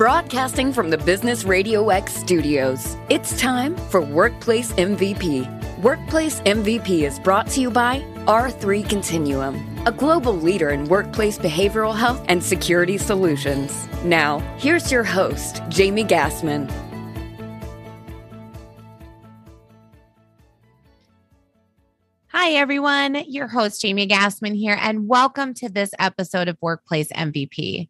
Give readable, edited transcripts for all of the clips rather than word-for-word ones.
Broadcasting from the Business Radio X studios, it's time for Workplace MVP. Workplace MVP is brought to you by R3 Continuum, a global leader in workplace behavioral health and security solutions. Now, here's your host, Jamie Gassman. Hi, everyone. Your host, Jamie Gassman here, and welcome to this episode of Workplace MVP.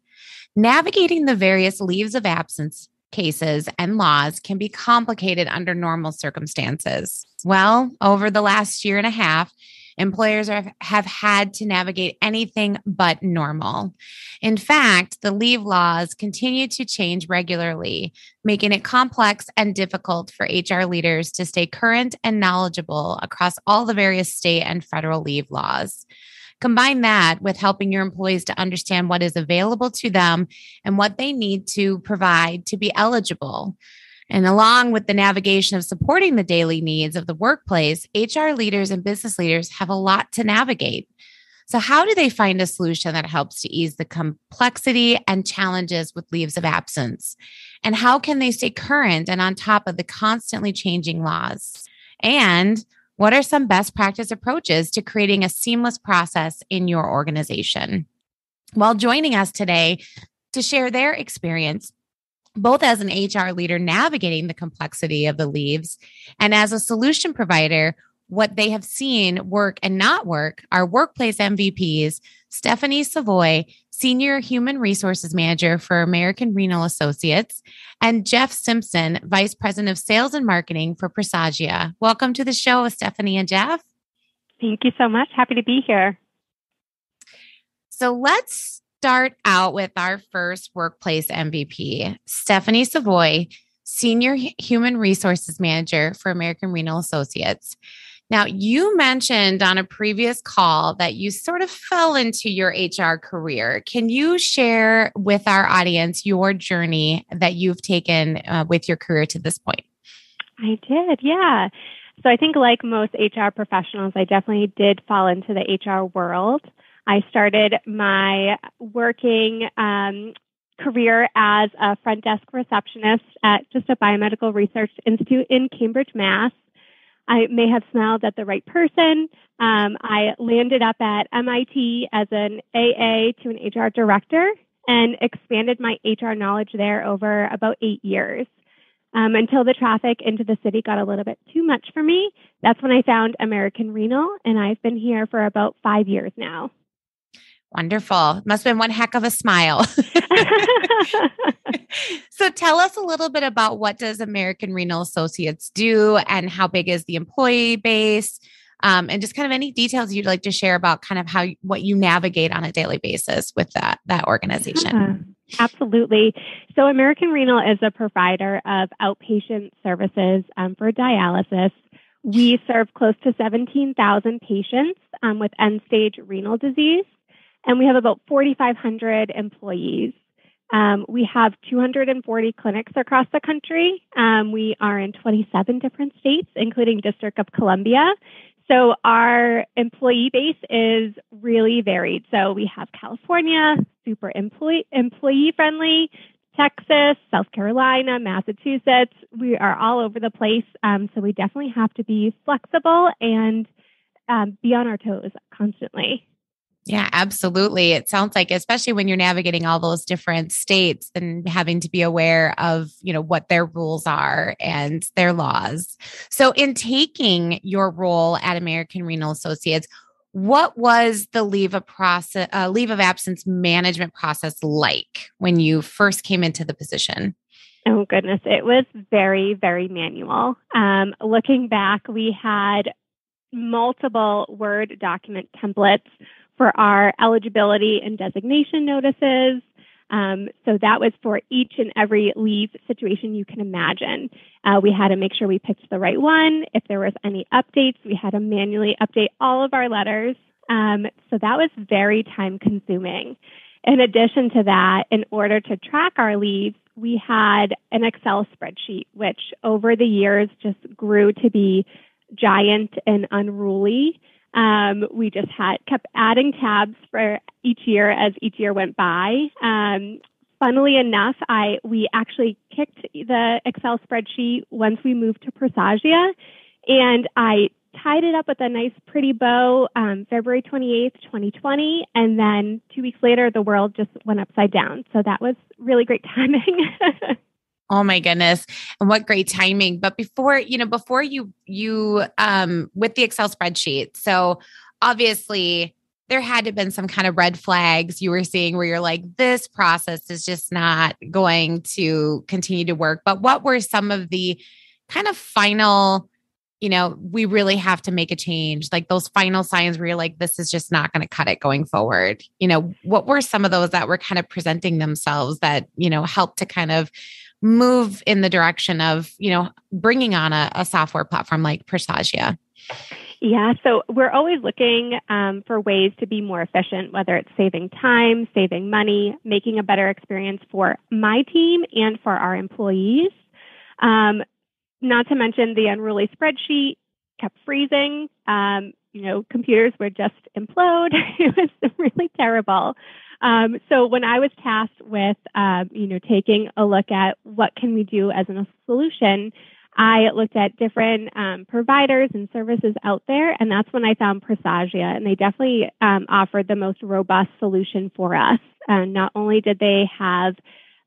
Navigating the various leaves of absence cases and laws can be complicated under normal circumstances. Well, over the last year and a half, employers have had to navigate anything but normal. In fact, the leave laws continue to change regularly, making it complex and difficult for HR leaders to stay current and knowledgeable across all the various state and federal leave laws. Combine that with helping your employees to understand what is available to them and what they need to provide to be eligible. And along with the navigation of supporting the daily needs of the workplace, HR leaders and business leaders have a lot to navigate. So how do they find a solution that helps to ease the complexity and challenges with leaves of absence? And how can they stay current and on top of the constantly changing laws? And what are some best practice approaches to creating a seamless process in your organization? Well, joining us today to share their experience, both as an HR leader navigating the complexity of the leaves and as a solution provider, what they have seen work and not work, are workplace MVPs, Stephanie Savoy, Senior Human Resources Manager for American Renal Associates, and Jeff Simpson, Vice President of Sales and Marketing for Presagia. Welcome to the show, Stephanie and Jeff. Thank you so much. Happy to be here. So let's start out with our first workplace MVP, Stephanie Savoy, Senior Human Resources Manager for American Renal Associates. Now, you mentioned on a previous call that you sort of fell into your HR career. Can you share with our audience your journey that you've taken with your career to this point? I did, yeah. So I think like most HR professionals, I definitely did fall into the HR world. I started my working career as a front desk receptionist at just a biomedical research institute in Cambridge, Mass. I may have smelled at the right person. I landed up at MIT as an AA to an HR director and expanded my HR knowledge there over about 8 years. Until the traffic into the city got a little bit too much for me. That's when I found American Renal, and I've been here for about 5 years now. Wonderful. Must have been one heck of a smile. So tell us a little bit about what does American Renal Associates do and how big is the employee base, and just kind of any details you'd like to share about kind of what you navigate on a daily basis with that organization. Yeah, absolutely. So American Renal is a provider of outpatient services for dialysis. We serve close to 17,000 patients with end-stage renal disease, and we have about 4,500 employees. We have 240 clinics across the country. We are in 27 different states, including District of Columbia. So our employee base is really varied. So we have California, super employee friendly, Texas, South Carolina, Massachusetts. We are all over the place. So we definitely have to be flexible and be on our toes constantly. Yeah, absolutely. It sounds like, especially when you're navigating all those different states and having to be aware of, what their rules are and their laws. So in taking your role at American Renal Associates, what was the leave of absence management process like when you first came into the position? Oh, goodness. It was very, very manual. Looking back, we had multiple Word document templates for our eligibility and designation notices. So that was for each and every leave situation you can imagine. We had to make sure we picked the right one. If there was any updates, we had to manually update all of our letters. So that was very time consuming. In addition to that, in order to track our leaves, we had an Excel spreadsheet, which over the years just grew to be giant and unruly. We just kept adding tabs for each year as each year went by. funnily enough, we actually kicked the Excel spreadsheet once we moved to Presagia, and I tied it up with a nice pretty bow February 28th, 2020, and then 2 weeks later, the world just went upside down. So that was really great timing. Oh my goodness. And what great timing. But before you with the Excel spreadsheet, so obviously there had to have been some kind of red flags you were seeing where you're like, this process is just not going to continue to work. But what were some of the kind of final, we really have to make a change, like those final signs where you're like, this is just not going to cut it going forward? What were some of those that were kind of presenting themselves that, helped to kind of move in the direction of, bringing on a software platform like Presagia? Yeah, so we're always looking for ways to be more efficient, whether it's saving time, saving money, making a better experience for my team and for our employees. Not to mention the unruly spreadsheet kept freezing. Computers would just implode. It was really terrible. So when I was tasked with, taking a look at what can we do as a solution, I looked at different providers and services out there, and that's when I found Presagia, and they definitely offered the most robust solution for us. Not only did they have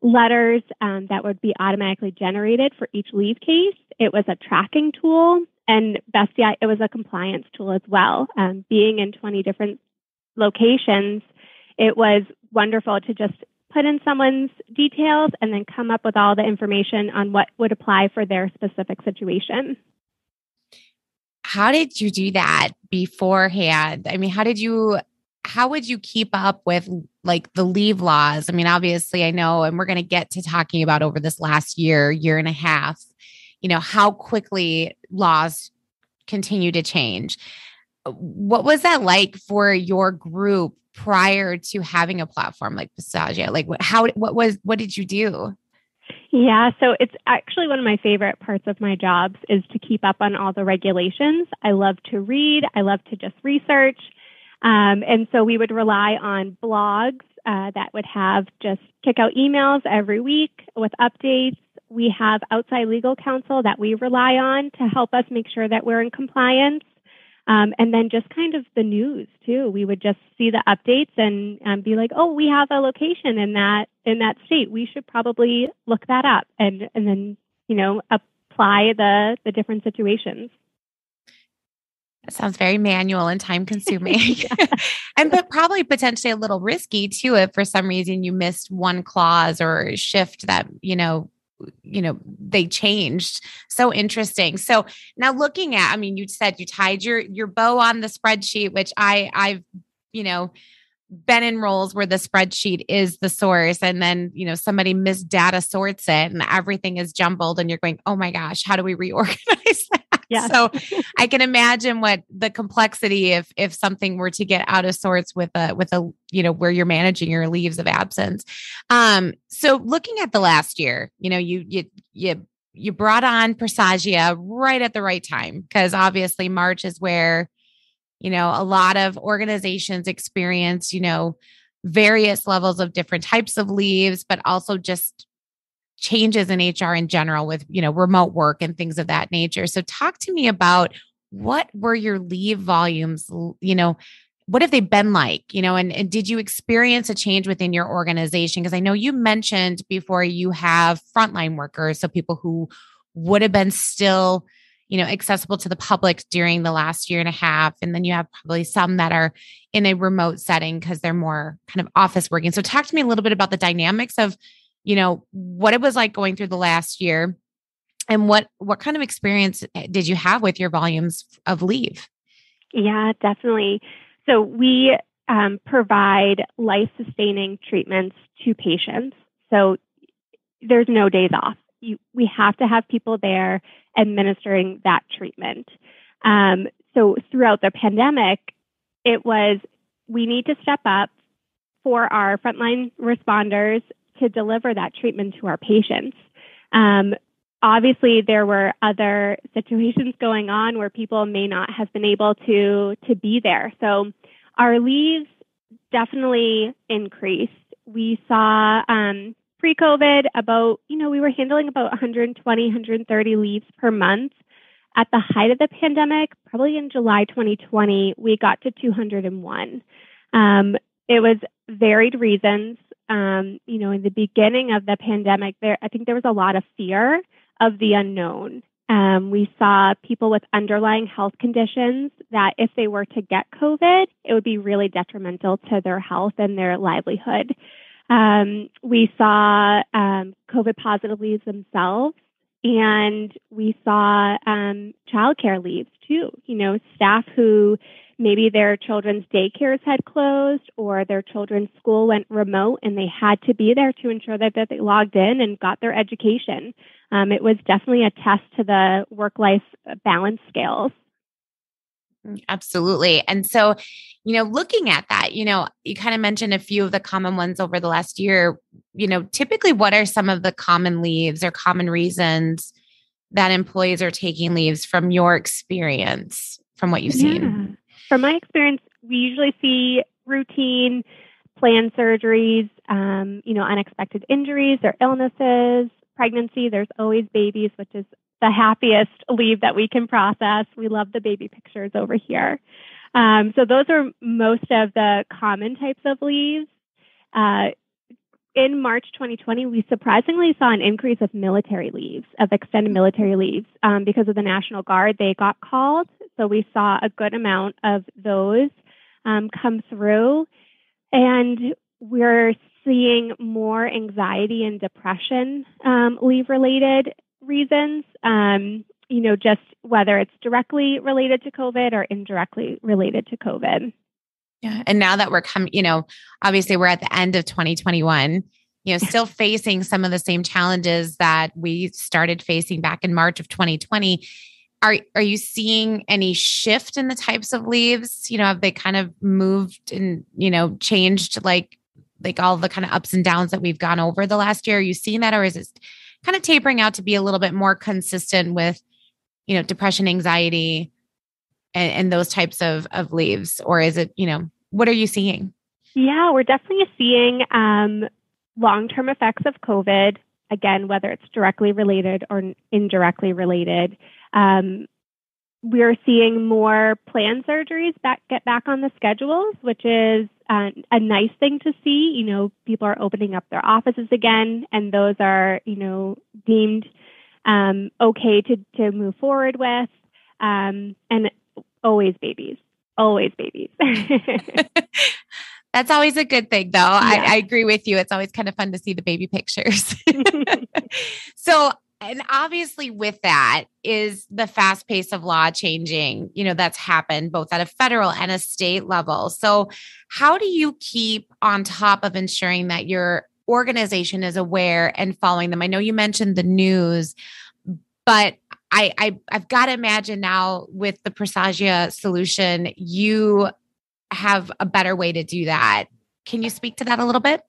letters that would be automatically generated for each leave case, it was a tracking tool, and best yet, it was a compliance tool as well. Being in 20 different locations, it was wonderful to just put in someone's details and then come up with all the information on what would apply for their specific situation. How did you do that beforehand? I mean, how would you keep up with like the leave laws? I mean, obviously I know, and we're going to get to talking about over this last year and a half, how quickly laws continue to change. What was that like for your group prior to having a platform like Presagia? Like what did you do? Yeah, so it's actually one of my favorite parts of my jobs is to keep up on all the regulations. I love to read. I love to just research. And so we would rely on blogs that would have just kick out emails every week with updates. We have outside legal counsel that we rely on to help us make sure that we're in compliance. And then just kind of the news too. We would just see the updates and be like, oh, we have a location in that state. We should probably look that up and then, apply the different situations. That sounds very manual and time consuming. But probably potentially a little risky too, if for some reason you missed one clause or shift that, they changed. So interesting. So now looking at, you said you tied your bow on the spreadsheet, which I've, been in roles where the spreadsheet is the source and then, somebody misdata sorts it and everything is jumbled and you're going, oh my gosh, how do we reorganize that? Yeah. So I can imagine what the complexity if something were to get out of sorts with a where you're managing your leaves of absence. So looking at the last year, you brought on Presagia right at the right time because obviously March is where a lot of organizations experience various levels of different types of leaves, but also just changes in HR in general with, remote work and things of that nature. So talk to me about what were your leave volumes, what have they been like, and did you experience a change within your organization? Because I know you mentioned before you have frontline workers, so people who would have been still, accessible to the public during the last year and a half. And then you have probably some that are in a remote setting because they're more kind of office working. So talk to me a little bit about the dynamics of what it was like going through the last year and what kind of experience did you have with your volumes of leave? Yeah, definitely. So we provide life-sustaining treatments to patients. So there's no days off. We have to have people there administering that treatment. So throughout the pandemic, it was, we need to step up for our frontline responders to deliver that treatment to our patients. Obviously, there were other situations going on where people may not have been able to be there. So our leaves definitely increased. We saw pre-COVID, we were handling about 120, 130 leaves per month. At the height of the pandemic, probably in July 2020, we got to 201. It was varied reasons. In the beginning of the pandemic, I think there was a lot of fear of the unknown. We saw people with underlying health conditions that if they were to get COVID, it would be really detrimental to their health and their livelihood. We saw COVID positive leaves themselves, and we saw childcare leaves too. Staff who maybe their children's daycares had closed or their children's school went remote and they had to be there to ensure that they logged in and got their education. It was definitely a test to the work-life balance scales. Absolutely. And so, looking at that, you kind of mentioned a few of the common ones over the last year. Typically, what are some of the common leaves or common reasons that employees are taking leaves from your experience, from what you've seen? From my experience, we usually see routine planned surgeries, unexpected injuries or illnesses, pregnancy. There's always babies, which is the happiest leave that we can process. We love the baby pictures over here. So those are most of the common types of leaves. In March 2020, we surprisingly saw an increase of military leaves, of extended military leaves. Because of the National Guard, they got called. So we saw a good amount of those come through. And we're seeing more anxiety and depression leave-related reasons, just whether it's directly related to COVID or indirectly related to COVID. Yeah. And now that we're coming, obviously we're at the end of 2021, still facing some of the same challenges that we started facing back in March of 2020. Are you seeing any shift in the types of leaves? Have they kind of moved and, changed like all the kind of ups and downs that we've gone over the last year? Are you seeing that, or is it kind of tapering out to be a little bit more consistent with, depression, anxiety, and those types of leaves? Or is it, what are you seeing? Yeah, we're definitely seeing long-term effects of COVID, again, whether it's directly related or indirectly related. We're seeing more planned surgeries get back on the schedules, which is a nice thing to see. People are opening up their offices again, and those are, deemed okay to move forward with. And always babies. That's always a good thing, though. Yeah. I agree with you. It's always kind of fun to see the baby pictures. So, and obviously with that is the fast pace of law changing, that's happened both at a federal and a state level. So how do you keep on top of ensuring that your organization is aware and following them? I know you mentioned the news, but I've got to imagine now with the Presagia solution, you have a better way to do that. Can you speak to that a little bit?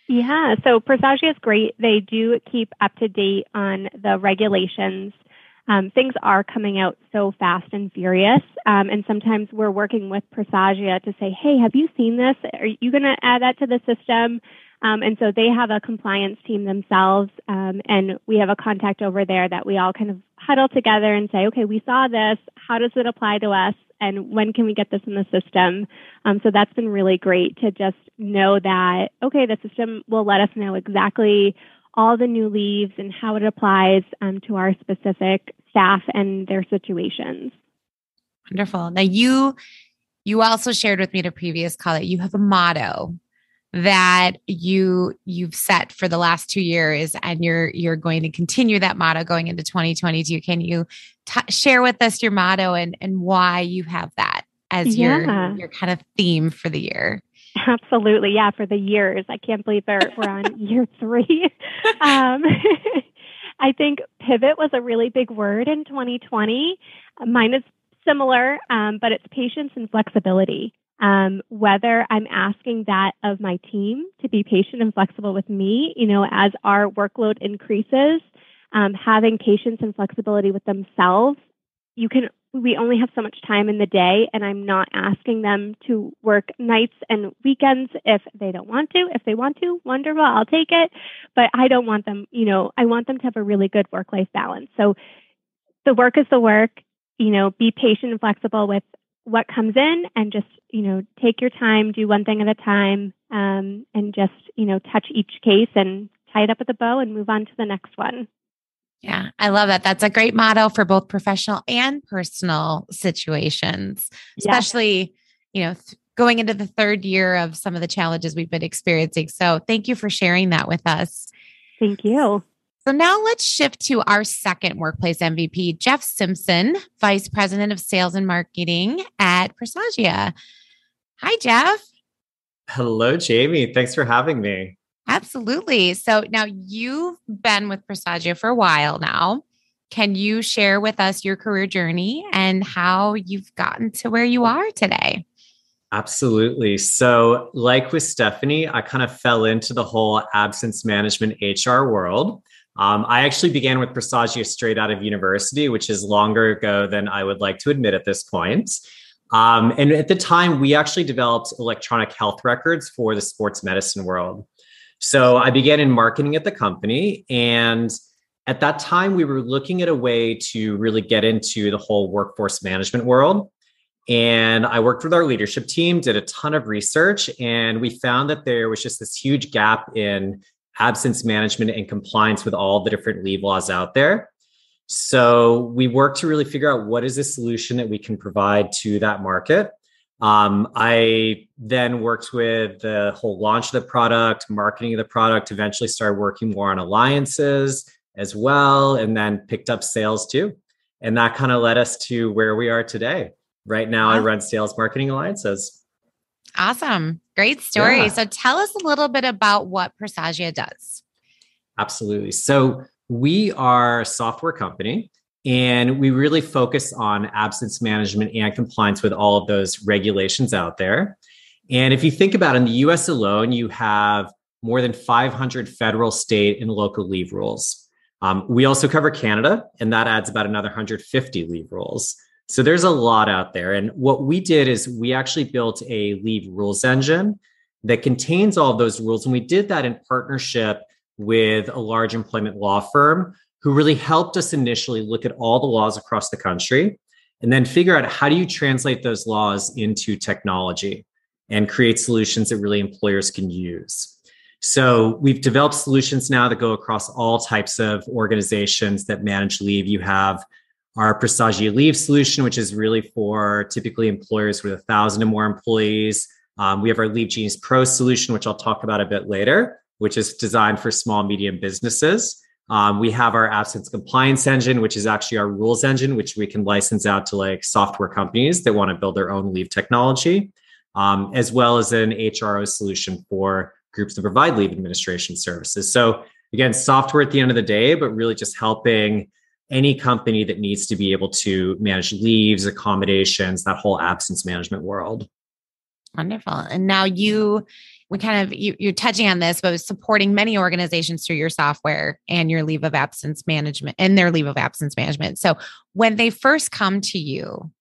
Yeah, so Presagia is great. They do keep up to date on the regulations. Things are coming out so fast and furious. And sometimes we're working with Presagia to say, hey, have you seen this? Are you going to add that to the system? And so they have a compliance team themselves. And we have a contact over there that we all kind of huddle together and say, okay, we saw this. How does it apply to us? And when can we get this in the system? So that's been really great to just know that, okay, the system will let us know exactly all the new leaves and how it applies to our specific staff and their situations. Wonderful. Now, you also shared with me at a previous call that you have a motto that you've set for the last 2 years, and you're going to continue that motto going into 2022. Can you share with us your motto and why you have that as your kind of theme for the year? Absolutely. Yeah. For the years. I can't believe we're on year 3. I think pivot was a really big word in 2020. Mine is similar, but it's patience and flexibility. Whether I'm asking that of my team to be patient and flexible with me, as our workload increases, having patience and flexibility with themselves, you can we only have so much time in the day, and I'm not asking them to work nights and weekends if they don't want to. If they want to, wonderful, I'll take it. But I don't want them, I want them to have a really good work-life balance. So the work is the work, be patient and flexible with what comes in, and just, take your time, do one thing at a time, and just, touch each case and tie it up with a bow and move on to the next one. Yeah, I love that. That's a great motto for both professional and personal situations, especially, going into the third year of some of the challenges we've been experiencing. So thank you for sharing that with us. Thank you. So now let's shift to our second workplace MVP, Jeff Simpson, Vice President of Sales and Marketing at Presagia. Hi, Jeff. Hello, Jamie. Thanks for having me. Absolutely. So now you've been with Presagia for a while now. Can you share with us your career journey and how you've gotten to where you are today? Absolutely. So like with Stephanie, I kind of fell into the whole absence management HR world. I actually began with Presagia straight out of university, which is longer ago than I would like to admit at this point. And at the time, we actually developed electronic health records for the sports medicine world. So I began in marketing at the company. And at that time, we were looking at a way to really get into the whole workforce management world. And I worked with our leadership team, did a ton of research, and we found that there was just this huge gap in absence management and compliance with all the different leave laws out there. So we worked to really figure out what is the solution that we can provide to that market. I then worked with the whole launch of the product, marketing of the product, eventually started working more on alliances as well, and then picked up sales too. And that kind of led us to where we are today. Right now, I run sales marketing alliances. Awesome. Great story. Yeah. So tell us a little bit about what Presagia does. Absolutely. So we are a software company, and we really focus on absence management and compliance with all of those regulations out there. And if you think about it, in the US alone, you have more than 500 federal, state, and local leave rules. We also cover Canada, and that adds about another 150 leave rules. So there's a lot out there. And what we did is we actually built a leave rules engine that contains all of those rules. And we did that in partnership with a large employment law firm who really helped us initially look at all the laws across the country and then figure out how do you translate those laws into technology and create solutions that really employers can use. So we've developed solutions now that go across all types of organizations that manage leave. You have our Presagia Leave solution, which is really for typically employers with 1,000 and more employees. We have our Leave Genius Pro solution, which I'll talk about a bit later, which is designed for small, medium businesses. We have our absence compliance engine, which is actually our rules engine, which we can license out to like software companies that want to build their own leave technology, as well as an HRO solution for groups that provide leave administration services. So again, software at the end of the day, but really just helping any company that needs to be able to manage leaves, accommodations, that whole absence management world. Wonderful. And now you're touching on this, but supporting many organizations through your software and your leave of absence management and their leave of absence management. So when they first come to you,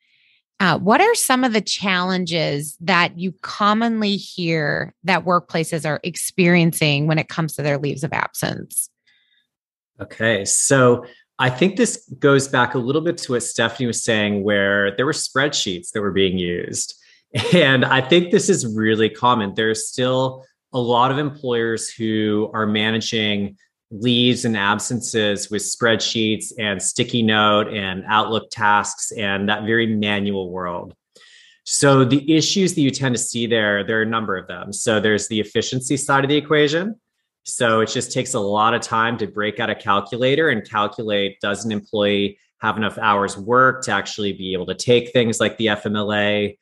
what are some of the challenges that you commonly hear that workplaces are experiencing when it comes to their leaves of absence? Okay, so I think this goes back a little bit to what Stephanie was saying, where there were spreadsheets that were being used. And I think this is really common. There's still a lot of employers who are managing leaves and absences with spreadsheets and sticky note and Outlook tasks and that very manual world. So the issues that you tend to see there are a number of them. So there's the efficiency side of the equation. So it just takes a lot of time to break out a calculator and calculate, does an employee have enough hours worked to actually be able to take things like the FMLA?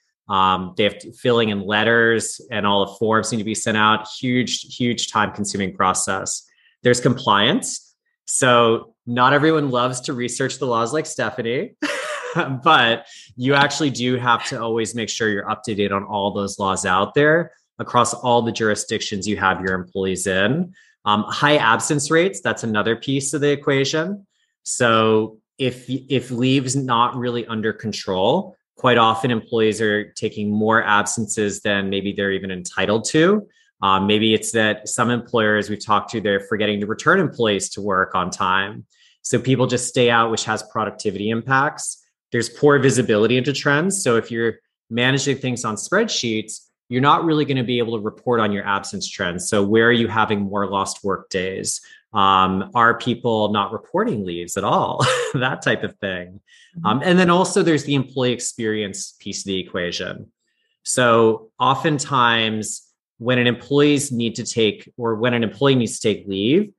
They have to filling in letters and all the forms need to be sent out. Huge time consuming process. There's compliance. So not everyone loves to research the laws like Stephanie, but you actually do have to always make sure you're up to date on all those laws out there across all the jurisdictions you have your employees in. High absence rates, that's another piece of the equation. So if leave's not really under control, quite often employees are taking more absences than maybe they're even entitled to. Maybe it's that some employers we've talked to, they're forgetting to return employees to work on time. So people just stay out, which has productivity impacts. There's poor visibility into trends. So if you're managing things on spreadsheets, you're not really going to be able to report on your absence trends. So where are you having more lost work days? Are people not reporting leaves at all? That type of thing. And then also there's the employee experience piece of the equation. So oftentimes when an employee needs to take leave,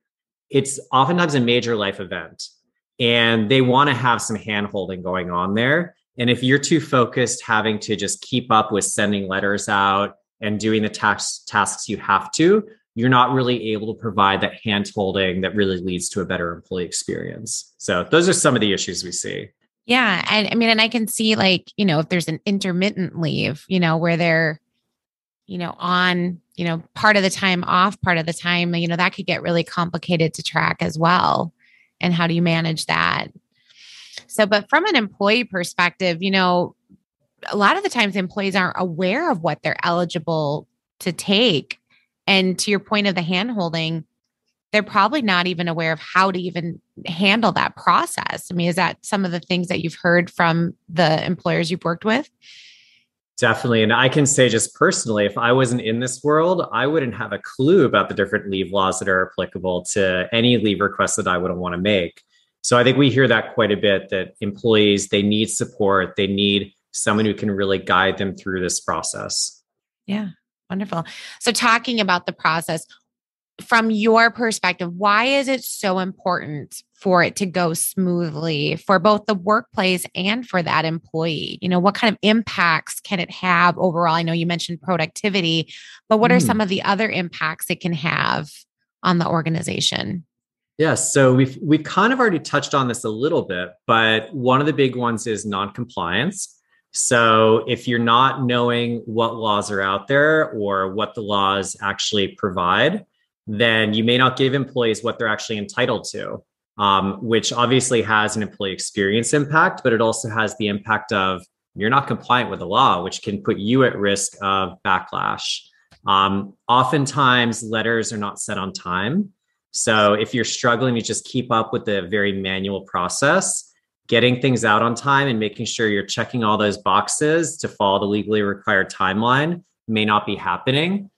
it's oftentimes a major life event and they want to have some hand-holding going on there. And if you're too focused having to just keep up with sending letters out and doing the tasks you have to, you're not really able to provide that hand-holding that really leads to a better employee experience. So those are some of the issues we see. Yeah. And I mean, and I can see like, if there's an intermittent leave, where they're, on, part of the time off, part of the time, that could get really complicated to track as well. And how do you manage that? So, but from an employee perspective, a lot of the times employees aren't aware of what they're eligible to take. And to your point of the hand-holding, they're probably not even aware of how to even handle that process. I mean, is that some of the things that you've heard from the employers you've worked with? Definitely. And I can say just personally, if I wasn't in this world, I wouldn't have a clue about the different leave laws that are applicable to any leave request that I would want to make. So I think we hear that quite a bit, that employees, they need support. They need someone who can really guide them through this process. Yeah, wonderful. So talking about the process, from your perspective, why is it so important for it to go smoothly for both the workplace and for that employee? What kind of impacts can it have overall? I know you mentioned productivity, but what are some of the other impacts it can have on the organization? Yeah, so we've kind of already touched on this a little bit, but one of the big ones is non-compliance. So if you're not knowing what laws are out there or what the laws actually provide, then you may not give employees what they're actually entitled to, which obviously has an employee experience impact, but it also has the impact of you're not compliant with the law, which can put you at risk of backlash. Oftentimes, letters are not sent on time. So if you're struggling to just keep up with the very manual process, getting things out on time and making sure you're checking all those boxes to follow the legally required timeline may not be happening.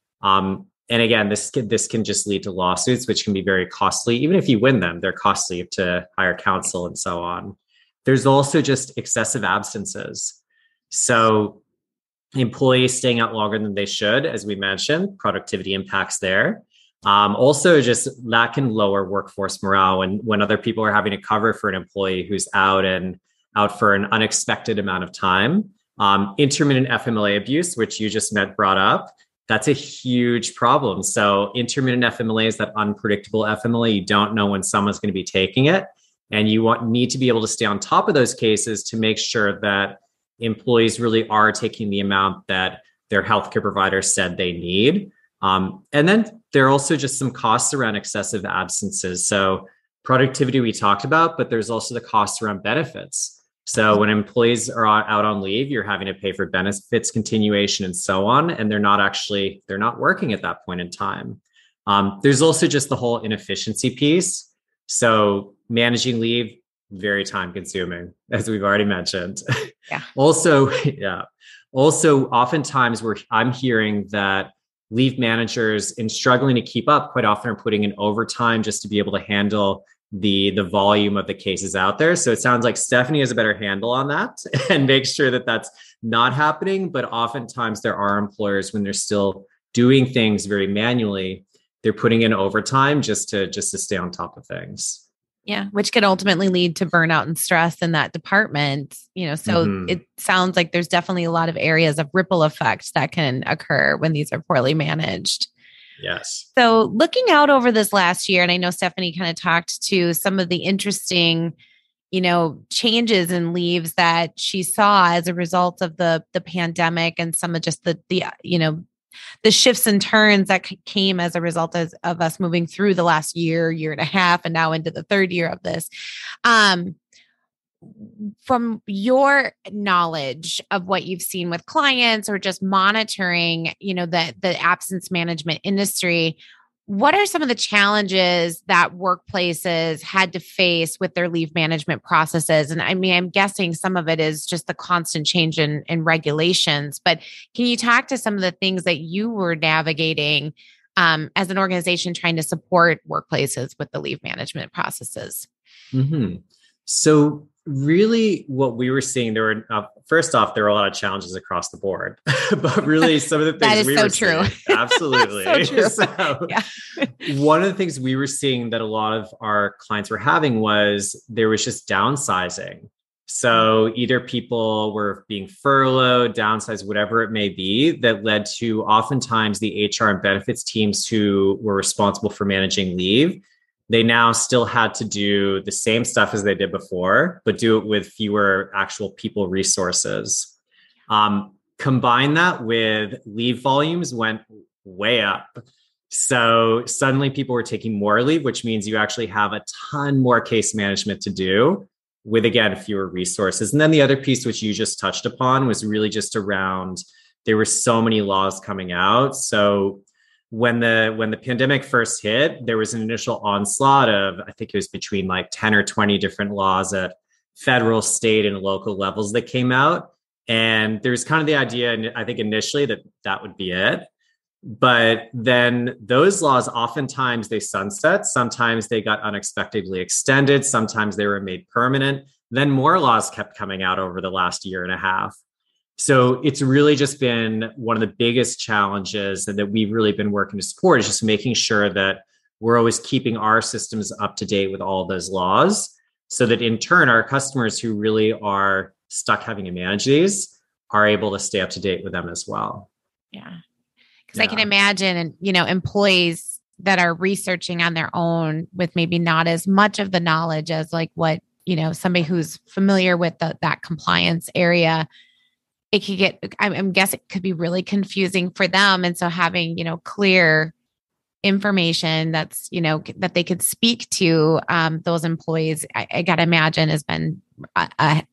And again, this can just lead to lawsuits, which can be very costly. Even if you win them, they're costly to hire counsel and so on. There's also just excessive absences. So employees staying out longer than they should, as we mentioned, productivity impacts there. Also, just that can lower workforce morale when other people are having to cover for an employee who's out for an unexpected amount of time. Intermittent FMLA abuse, which you just brought up, that's a huge problem. So intermittent FMLA is that unpredictable FMLA. You don't know when someone's going to be taking it. And you need to be able to stay on top of those cases to make sure that employees really are taking the amount that their healthcare provider said they need. And then there are also just some costs around excessive absences. So productivity we talked about, but there's also the costs around benefits. So when employees are out on leave, you're having to pay for benefits continuation and so on, and they're not working at that point in time. There's also just the whole inefficiency piece. So managing leave, very time consuming, as we've already mentioned. Yeah. Also, oftentimes I'm hearing that leave managers, in struggling to keep up, quite often are putting in overtime just to be able to handle the volume of the cases out there. So it sounds like Stephanie has a better handle on that and makes sure that that's not happening. But oftentimes there are employers, when they're still doing things very manually, they're putting in overtime just to stay on top of things. Yeah, which could ultimately lead to burnout and stress in that department. So It sounds like there's definitely a lot of areas of ripple effects that can occur when these are poorly managed. Yes. So looking out over this last year, and I know Stephanie kind of talked to some of the interesting, changes in leaves that she saw as a result of the pandemic and some of just the shifts and turns that came as a result of us moving through the last year and a half, and now into the third year of this. from your knowledge of what you've seen with clients or just monitoring, the absence management industry, what are some of the challenges that workplaces had to face with their leave management processes? And I mean, I'm guessing some of it is just the constant change in regulations, but can you talk to some of the things that you were navigating as an organization trying to support workplaces with the leave management processes? Mm-hmm. So really what we were seeing, there were, first off, there were a lot of challenges across the board, but really some of the things that is we so were true. Seeing, absolutely. So true. So yeah. One of the things we were seeing that a lot of our clients were having was there was just downsizing. So either people were being furloughed, downsized, whatever it may be, that led to oftentimes the HR and benefits teams who were responsible for managing leave. They now still had to do the same stuff as they did before, but do it with fewer actual people resources. Combine that with leave volumes went way up. So suddenly people were taking more leave, which means you actually have a ton more case management to do with, again, fewer resources. And then the other piece, which you just touched upon, was really just around, there were so many laws coming out. So when the pandemic first hit, there was an initial onslaught of, I think it was between like 10 or 20 different laws at federal, state, and local levels that came out. And there's kind of the idea, and I think initially that would be it. But then those laws, oftentimes they sunset. Sometimes they got unexpectedly extended. Sometimes they were made permanent. Then more laws kept coming out over the last year and a half. So it's really just been one of the biggest challenges that we've really been working to support, is just making sure that we're always keeping our systems up to date with all of those laws, so that in turn, our customers who really are stuck having to manage these are able to stay up to date with them as well. Yeah. Because I can imagine, employees that are researching on their own with maybe not as much of the knowledge as like what, somebody who's familiar with that compliance area, it could get, I'm guessing it could be really confusing for them. And so having, clear information that's, that they could speak to those employees, I got to imagine has been a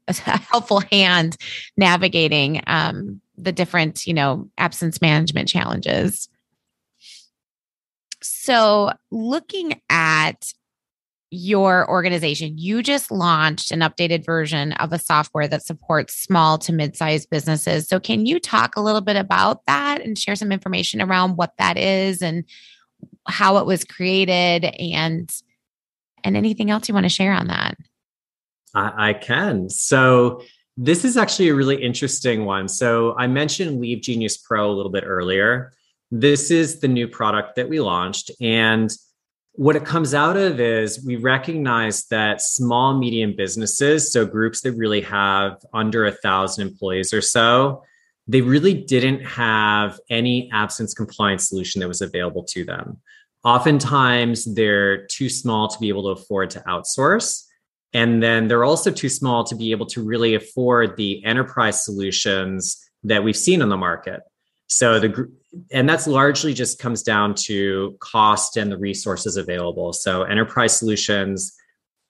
helpful hand navigating the different, absence management challenges. So looking at your organization, you just launched an updated version of a software that supports small to mid-sized businesses. So can you talk a little bit about that and share some information around what that is and how it was created and anything else you want to share on that? I can. So this is actually a really interesting one. So I mentioned Leave Genius Pro a little bit earlier. This is the new product that we launched. And what it comes out of is we recognize that small, medium businesses, so groups that really have under 1,000 employees or so, they really didn't have any absence compliance solution that was available to them. Oftentimes, they're too small to be able to afford to outsource. And then they're also too small to be able to really afford the enterprise solutions that we've seen on the market. So and that's largely just comes down to cost and the resources available. So enterprise solutions,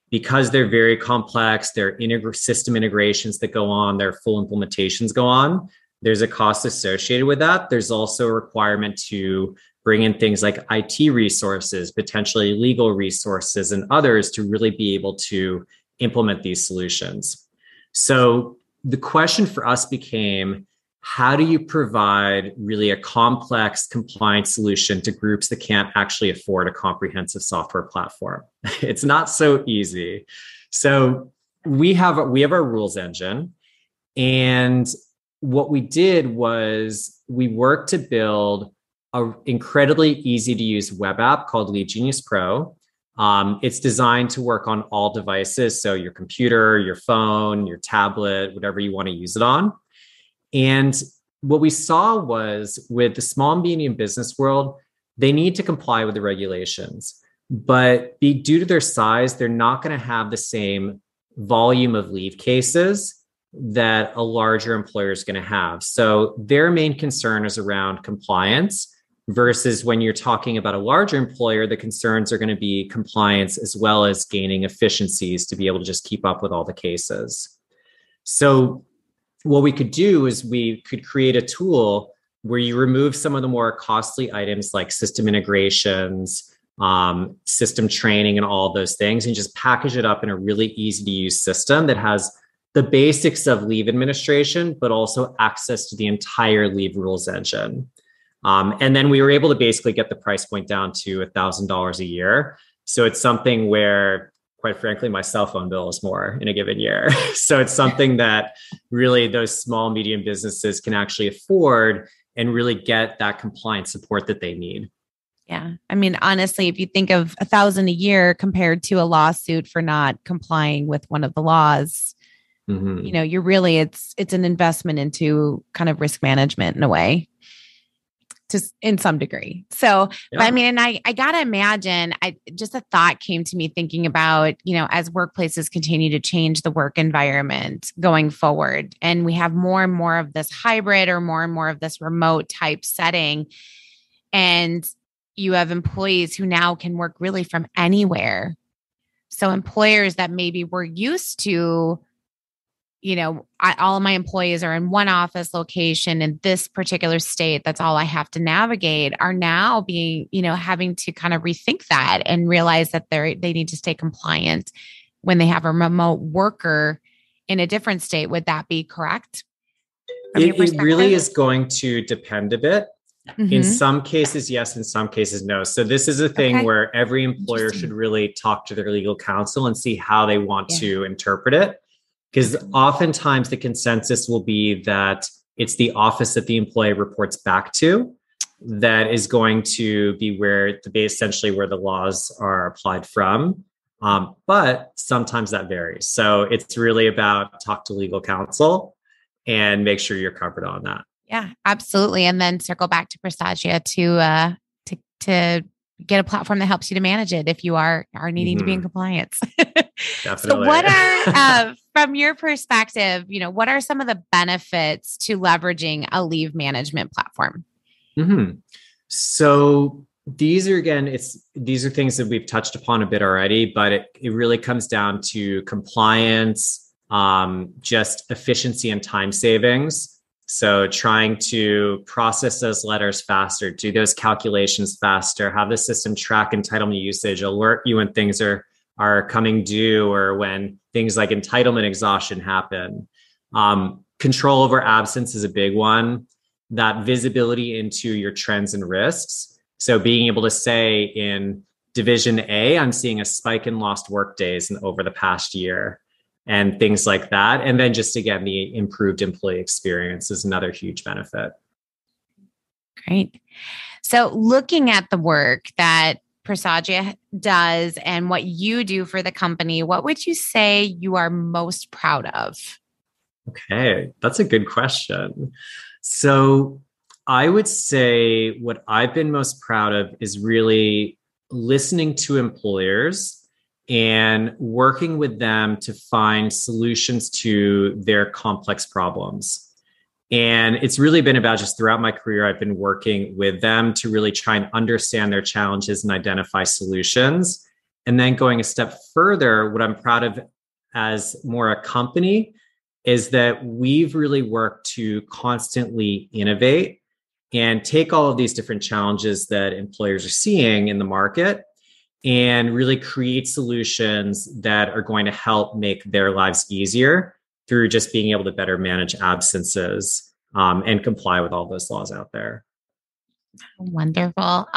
because they're very complex, there are system integrations that go on, their full implementations go on. There's a cost associated with that. There's also a requirement to bring in things like IT resources, potentially legal resources, and others to really be able to implement these solutions. So the question for us became, how do you provide really a complex compliance solution to groups that can't actually afford a comprehensive software platform? It's not so easy. So we have our rules engine. And what we did was we worked to build an incredibly easy to use web app called Leave Genius Pro. It's designed to work on all devices. So your computer, your phone, your tablet, whatever you want to use it on. And what we saw was with the small and medium business world, they need to comply with the regulations, but due to their size, they're not going to have the same volume of leave cases that a larger employer is going to have. So their main concern is around compliance. versus when you're talking about a larger employer, the concerns are going to be compliance as well as gaining efficiencies to be able to just keep up with all the cases. So what we could do is we could create a tool where you remove some of the more costly items like system integrations, system training, and all of those things, and just package it up in a really easy to use system that has the basics of leave administration, but also access to the entire leave rules engine. And then we were able to basically get the price point down to $1,000 a year. So it's something where, quite frankly, my cell phone bill is more in a given year. So it's something that really those small, medium businesses can actually afford and really get that compliance support that they need. Yeah. I mean, honestly, if you think of $1,000 a year compared to a lawsuit for not complying with one of the laws, you're really, it's an investment into kind of risk management in a way. Just in some degree. So, yeah. But I mean, and I got to imagine, just a thought came to me thinking about, as workplaces continue to change the work environment going forward, and we have more and more of this hybrid or more and more of this remote type setting, and you have employees who now can work really from anywhere. So employers that maybe were used to, all of my employees are in one office location in this particular state, that's all I have to navigate, are now being, having to kind of rethink that and realize that they need to stay compliant when they have a remote worker in a different state. Would that be correct? It really is going to depend a bit. In some cases, yes. In some cases, no. So this is a thing where every employer should really talk to their legal counsel and see how they want to interpret it. Because oftentimes the consensus will be that it's the office that the employee reports back to that is going to be where essentially where the laws are applied from. But sometimes that varies. So it's really about talk to legal counsel and make sure you're covered on that. Yeah, absolutely. And then circle back to Prasagia to get a platform that helps you to manage it if you are needing to be in compliance. Definitely. So what are, from your perspective, what are some of the benefits to leveraging a leave management platform? So these are things that we've touched upon a bit already, but it really comes down to compliance, just efficiency and time savings. So trying to process those letters faster, do those calculations faster, have the system track entitlement usage, alert you when things are coming due or when things like entitlement exhaustion happen. Control over absence is a big one. That visibility into your trends and risks. So being able to say in Division A, I'm seeing a spike in lost work days over the past year. And things like that. And then just, again, the improved employee experience is another huge benefit. Great. So looking at the work that Prasagia does and what you do for the company, what would you say you are most proud of? Okay, that's a good question. So I would say what I've been most proud of is really listening to employers and working with them to find solutions to their complex problems. And it's really been about just throughout my career, I've been working with them to really try and understand their challenges and identify solutions. And then going a step further, what I'm proud of as more a company is that we've really worked to constantly innovate and take all of these different challenges that employers are seeing in the market and really create solutions that are going to help make their lives easier through just being able to better manage absences and comply with all those laws out there. Wonderful.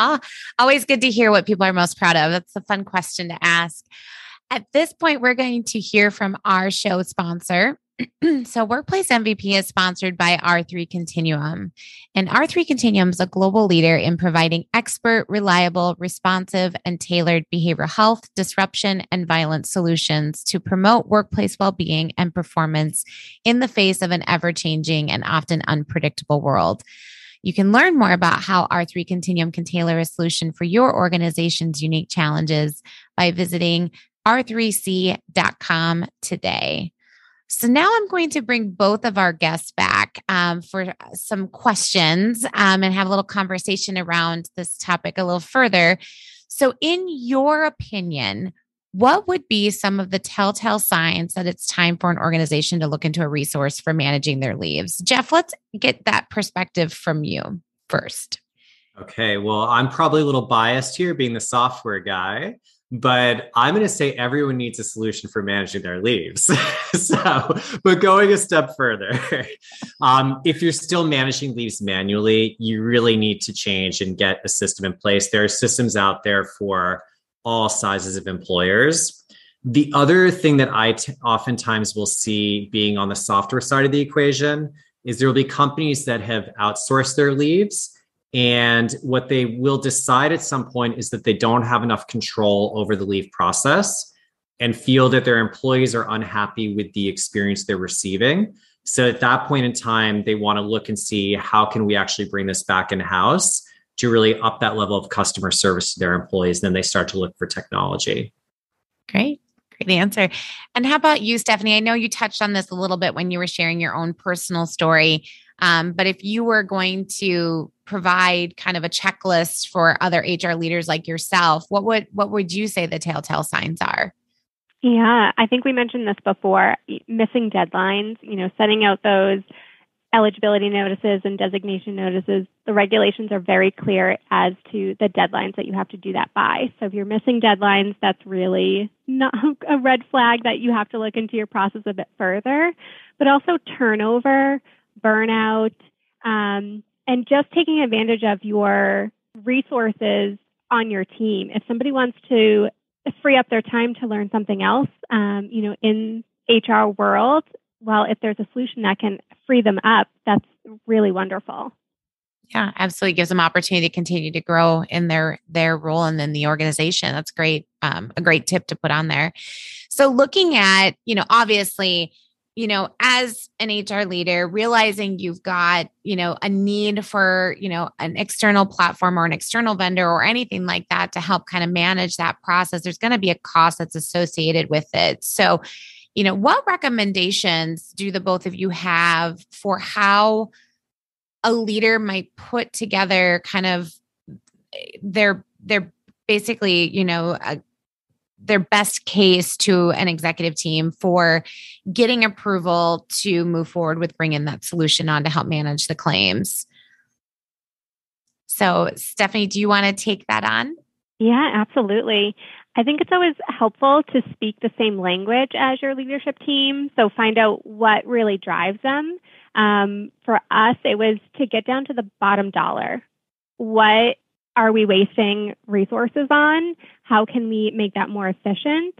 Always good to hear what people are most proud of. That's a fun question to ask. At this point, we're going to hear from our show sponsor. So Workplace MVP is sponsored by R3 Continuum. And R3 Continuum is a global leader in providing expert, reliable, responsive, and tailored behavioral health, disruption, and violence solutions to promote workplace well-being and performance in the face of an ever-changing and often unpredictable world. You can learn more about how R3 Continuum can tailor a solution for your organization's unique challenges by visiting r3c.com today. So now I'm going to bring both of our guests back for some questions and have a little conversation around this topic a little further. So in your opinion, what would be some of the telltale signs that it's time for an organization to look into a resource for managing their leaves? Jeff, let's get that perspective from you first. Okay, well, I'm probably a little biased here being the software guy, but I'm going to say everyone needs a solution for managing their leaves. But going a step further, if you're still managing leaves manually, you really need to change and get a system in place. There are systems out there for all sizes of employers. The other thing that I oftentimes will see being on the software side of the equation is there will be companies that have outsourced their leaves. And what they will decide at some point is that they don't have enough control over the leave process and feel that their employees are unhappy with the experience they're receiving. So at that point in time, they want to look and see how can we actually bring this back in-house to really up that level of customer service to their employees. Then they start to look for technology. Great. Great answer. And how about you, Stephanie? I know you touched on this a little bit when you were sharing your own personal story. But if you were going to provide kind of a checklist for other HR leaders like yourself, what would you say the telltale signs are? Yeah, I think we mentioned this before, missing deadlines, setting out those eligibility notices and designation notices. The regulations are very clear as to the deadlines that you have to do that by. So if you're missing deadlines, that's really not a red flag that you have to look into your process a bit further, but also turnover, burnout, and just taking advantage of your resources on your team. If somebody wants to free up their time to learn something else, in HR world, well, if there's a solution that can free them up, that's really wonderful. Yeah, absolutely. Gives them opportunity to continue to grow in their role and in the organization. That's great. A great tip to put on there. So looking at, obviously, as an HR leader, realizing you've got, a need for, an external platform or an external vendor or anything like that to help kind of manage that process, there's going to be a cost that's associated with it. So, what recommendations do the both of you have for how a leader might put together kind of their basically, their best case to an executive team for getting approval to move forward with bringing that solution on to help manage the claims? So, Stephanie, do you want to take that on? Yeah, absolutely. I think it's always helpful to speak the same language as your leadership team. So find out what really drives them. For us, it was to get down to the bottom dollar. What are we wasting resources on? How can we make that more efficient?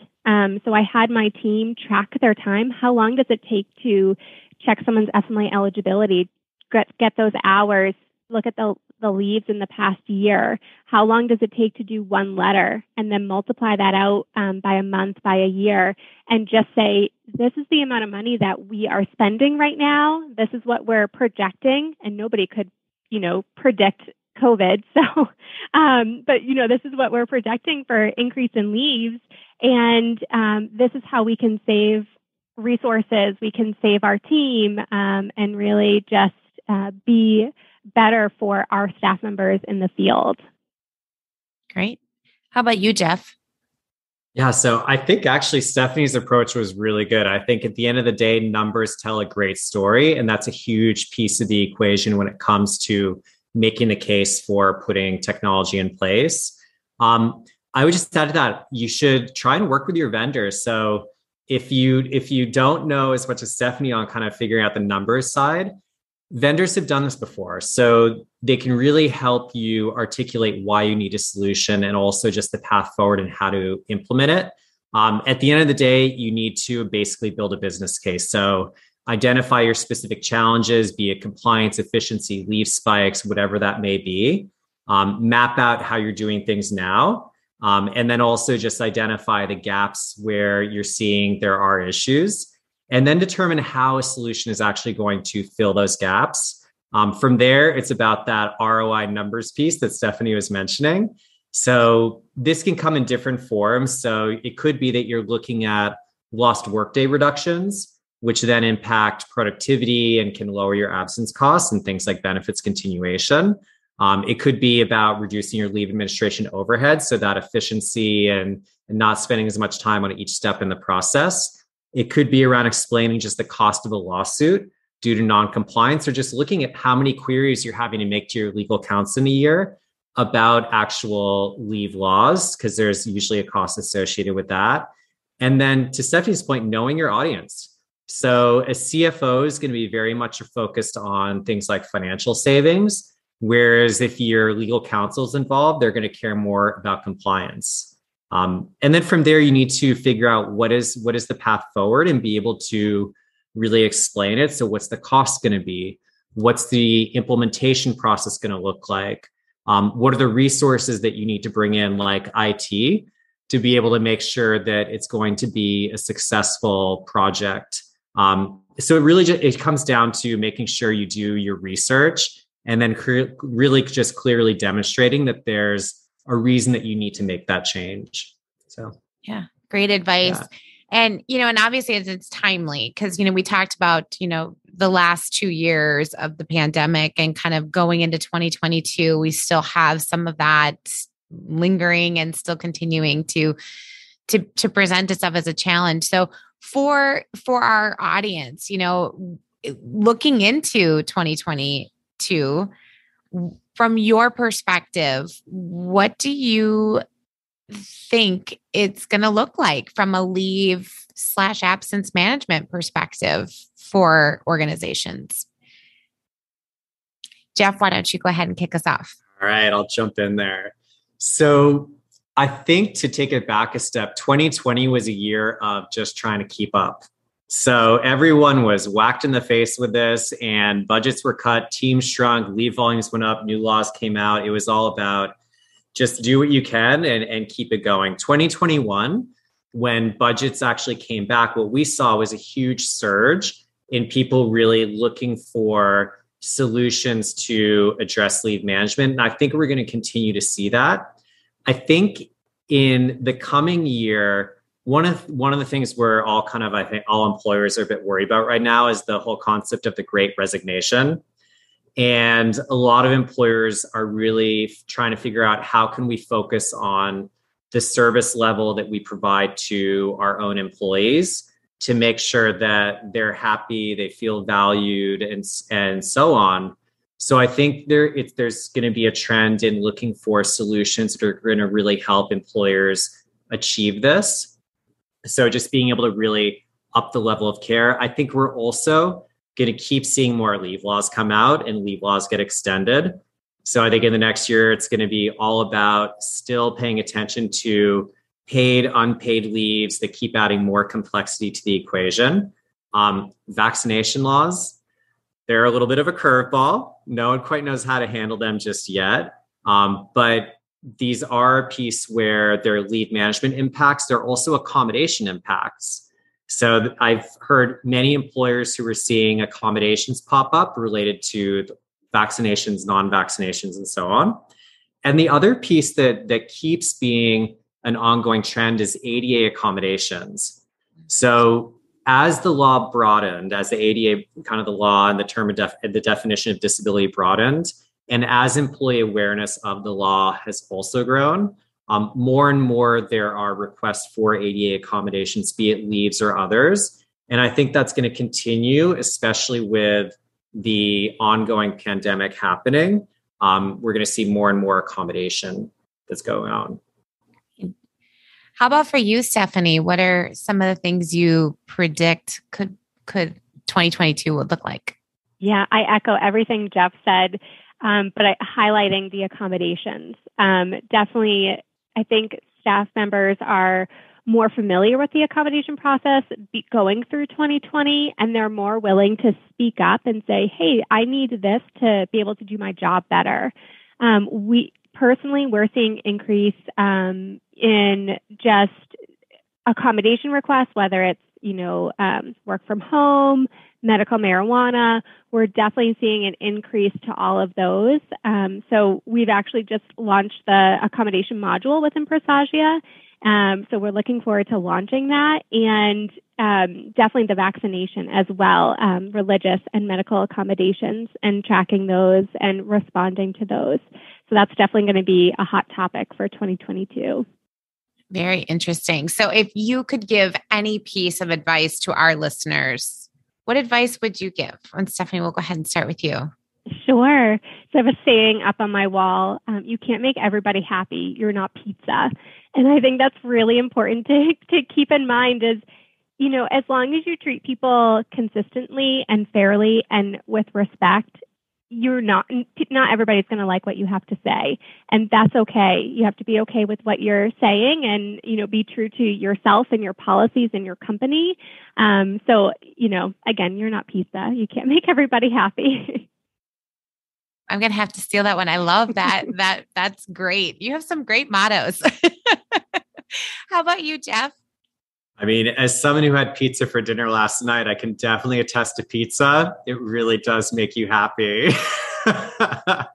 So I had my team track their time. How long does it take to check someone's FMLA eligibility, get those hours, look at the leaves in the past year? How long does it take to do one letter? And then multiply that out by a month, by a year, and just say, this is the amount of money that we are spending right now. This is what we're projecting. And nobody could, predict COVID. So, but, this is what we're projecting for increase in leaves. And this is how we can save resources. We can save our team and really just be better for our staff members in the field. Great. How about you, Jeff? Yeah, so I think actually Stephanie's approach was really good. I think at the end of the day, numbers tell a great story, and that's a huge piece of the equation when it comes to making a case for putting technology in place. I would just add to that, you should try and work with your vendors. So if you don't know as much as Stephanie on kind of figuring out the numbers side, vendors have done this before. So they can really help you articulate why you need a solution and also just the path forward and how to implement it. At the end of the day, you need to basically build a business case. So identify your specific challenges, be it compliance, efficiency, leave spikes, whatever that may be. Map out how you're doing things now. And then also just identify the gaps where you're seeing there are issues. And then determine how a solution is actually going to fill those gaps. From there, it's about that ROI numbers piece that Stephanie was mentioning. So this can come in different forms. So it could be that you're looking at lost workday reductions. which then impact productivity and can lower your absence costs and things like benefits continuation. It could be about reducing your leave administration overhead, so that efficiency and not spending as much time on each step in the process. It could be around explaining just the cost of a lawsuit due to non-compliance, or just looking at how many queries you're having to make to your legal counsel in a year about actual leave laws, because there's usually a cost associated with that. And then to Stephanie's point, knowing your audience. So a CFO is going to be very much focused on things like financial savings, whereas if your legal counsel is involved, they're going to care more about compliance. And then from there, you need to figure out what is the path forward and be able to really explain it. So what's the cost going to be? What's the implementation process going to look like? What are the resources that you need to bring in, like IT, to be able to make sure that it's going to be a successful project? So it really it comes down to making sure you do your research and then really just clearly demonstrating that there's a reason that you need to make that change. So, yeah, great advice. Yeah. And, and obviously it's timely because, we talked about, the last 2 years of the pandemic and kind of going into 2022, we still have some of that lingering and still continuing to present itself as a challenge. So for our audience, looking into 2022, from your perspective, what do you think it's going to look like from a leave/absence management perspective for organizations? Jeff, why don't you go ahead and kick us off? All right, I'll jump in there. So I think to take it back a step, 2020 was a year of just trying to keep up. So everyone was whacked in the face with this, and budgets were cut, teams shrunk, leave volumes went up, new laws came out. It was all about just do what you can and keep it going. 2021, when budgets actually came back, what we saw was a huge surge in people really looking for solutions to address leave management. And I think we're going to continue to see that. I think in the coming year, one of the things we're all I think all employers are a bit worried about right now is the whole concept of the Great Resignation. And a lot of employers are really trying to figure out how can we focus on the service level that we provide to our own employees to make sure that they're happy, they feel valued, and so on. So I think there's going to be a trend in looking for solutions that are going to really help employers achieve this. So just being able to really up the level of care. I think we're also going to keep seeing more leave laws come out and leave laws get extended. So I think in the next year, it's going to be all about still paying attention to paid, unpaid leaves that keep adding more complexity to the equation. Vaccination laws, they're a little bit of a curveball. No one quite knows how to handle them just yet. But these are a piece where their leave management impacts. They're also accommodation impacts. So I've heard many employers who are seeing accommodations pop up related to vaccinations, non-vaccinations, and so on. And the other piece that keeps being an ongoing trend is ADA accommodations. So as the law broadened, as the ADA, kind of the law and the term of the definition of disability broadened, and as employee awareness of the law has also grown, more and more there are requests for ADA accommodations, be it leaves or others. And I think that's going to continue, especially with the ongoing pandemic happening. We're going to see more and more accommodation that's going on. How about for you, Stephanie? What are some of the things you predict could 2022 would look like? Yeah, I echo everything Jeff said, but highlighting the accommodations. Definitely, I think staff members are more familiar with the accommodation process going through 2020, and they're more willing to speak up and say, hey, I need this to be able to do my job better. We're seeing increase in just accommodation requests, whether it's, work from home, medical marijuana. We're definitely seeing an increase to all of those. So we've actually just launched the accommodation module within Presagia, So we're looking forward to launching that, and definitely the vaccination as well, religious and medical accommodations, and tracking those and responding to those. So that's definitely going to be a hot topic for 2022. Very interesting. So if you could give any piece of advice to our listeners, what advice would you give? And Stephanie, we'll go ahead and start with you. Sure. So I have a saying up on my wall, you can't make everybody happy. You're not pizza. And I think that's really important to keep in mind is, as long as you treat people consistently and fairly and with respect, not everybody's going to like what you have to say. And that's okay. You have to be okay with what you're saying and, be true to yourself and your policies and your company. So, again, you're not pizza. You can't make everybody happy. I'm going to have to steal that one. I love that. That's great. You have some great mottos. How about you, Jeff? I mean, as someone who had pizza for dinner last night, I can definitely attest to pizza. It really does make you happy. I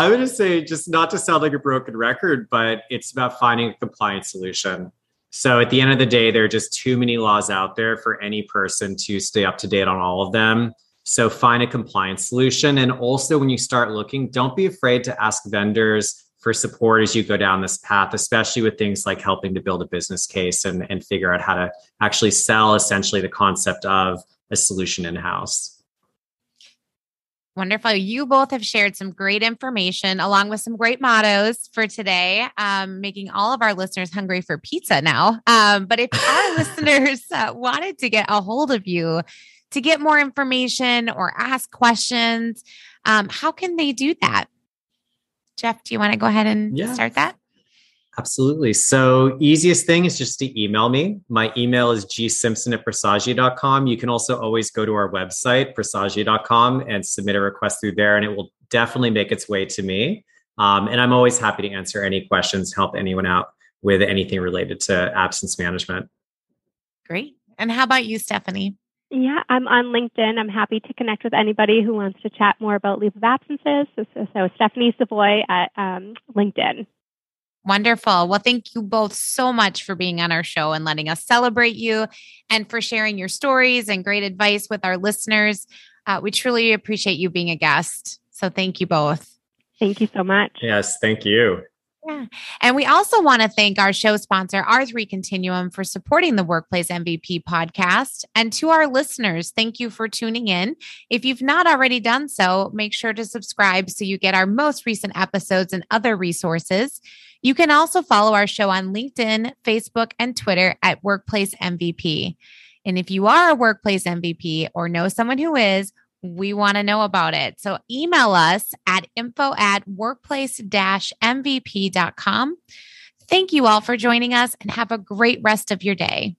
would just say, just not to sound like a broken record, but it's about finding a compliance solution. So at the end of the day, there are just too many laws out there for any person to stay up to date on all of them. So find a compliance solution. And also when you start looking, don't be afraid to ask vendors for support as you go down this path, especially with things like helping to build a business case and figure out how to actually sell essentially the concept of a solution in-house. Wonderful. You both have shared some great information along with some great mottos for today, making all of our listeners hungry for pizza now. But if our listeners wanted to get a hold of you to get more information or ask questions, how can they do that? Jeff, do you want to go ahead and start that? Absolutely. So easiest thing is just to email me. My email is gsimpson@prasagia.com. You can also always go to our website, prasagia.com, and submit a request through there, and it will definitely make its way to me. And I'm always happy to answer any questions, help anyone out with anything related to absence management. Great. And how about you, Stephanie? Yeah, I'm on LinkedIn. I'm happy to connect with anybody who wants to chat more about leave of absences. So Stephanie Savoy at LinkedIn. Wonderful. Well, thank you both so much for being on our show and letting us celebrate you and for sharing your stories and great advice with our listeners. We truly appreciate you being a guest. So thank you both. Thank you so much. Yes, thank you. Yeah. And we also want to thank our show sponsor, R3 Continuum, for supporting the Workplace MVP podcast. And to our listeners, thank you for tuning in. If you've not already done so, make sure to subscribe so you get our most recent episodes and other resources. You can also follow our show on LinkedIn, Facebook, and Twitter at Workplace MVP. And if you are a Workplace MVP or know someone who is, we want to know about it. So email us at info@workplace-mvp.com. Thank you all for joining us and have a great rest of your day.